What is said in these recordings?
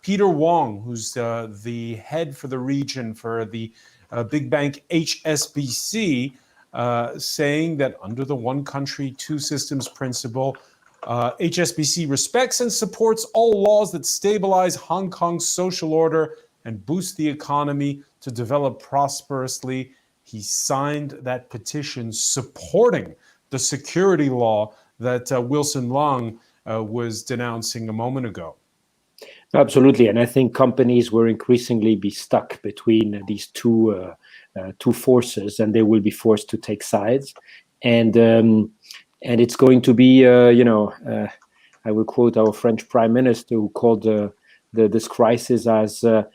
Peter Wong, who's the head for the region for the big bank HSBC, saying that under the one country, two systems principle, HSBC respects and supports all laws that stabilize Hong Kong's social order and boost the economy to develop prosperously. He signed that petition supporting the security law that Wilson Leung was denouncing a moment ago. Absolutely, and I think companies will increasingly be stuck between these two forces, and they will be forced to take sides. And it's going to be, I will quote our French Prime Minister, who called this crisis as a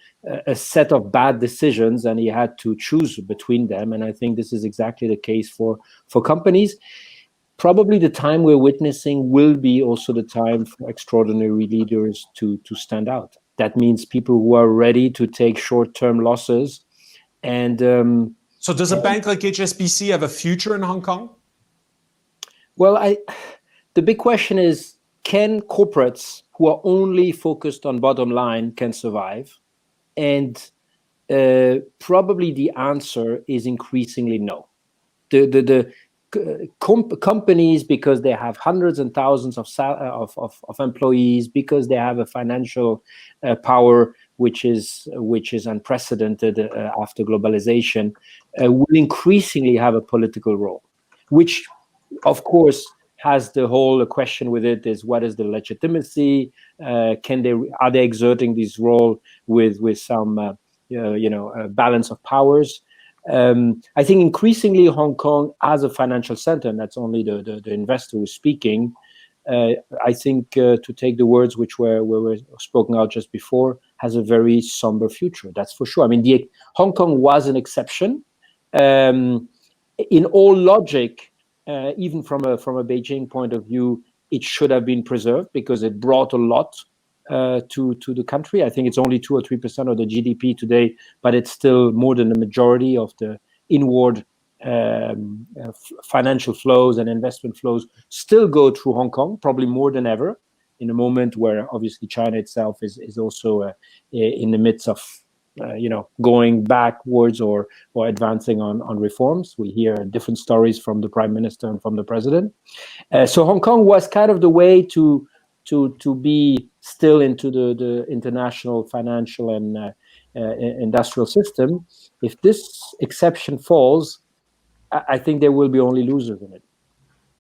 set of bad decisions, and he had to choose between them. And I think this is exactly the case for companies. Probably the time we're witnessing will be also the time for extraordinary leaders to stand out. That means people who are ready to take short-term losses. And so does a bank like HSBC have a future in Hong Kong? Well, the big question is, can corporates who are only focused on bottom line can survive? And probably the answer is increasingly no. Companies, because they have hundreds and thousands of employees, because they have a financial power which is unprecedented after globalization, will increasingly have a political role, which of course has the whole question with it is, what is the legitimacy? Are they exerting this role with some balance of powers? I think increasingly Hong Kong as a financial center, and that's only the investor who's speaking, I think to take the words which were spoken out just before, has a very somber future, that's for sure. I mean, Hong Kong was an exception. In all logic, even from a Beijing point of view, it should have been preserved because it brought a lot to the country. I think it's only 2 or 3% of the GDP today, but it's still more than the majority of the inward financial flows and investment flows still go through Hong Kong, probably more than ever, in a moment where obviously China itself is also in the midst of going backwards or advancing on reforms. We hear different stories from the Prime Minister and from the President. So Hong Kong was kind of the way to be still into the international financial and industrial system. If this exception falls, I think there will be only losers in it.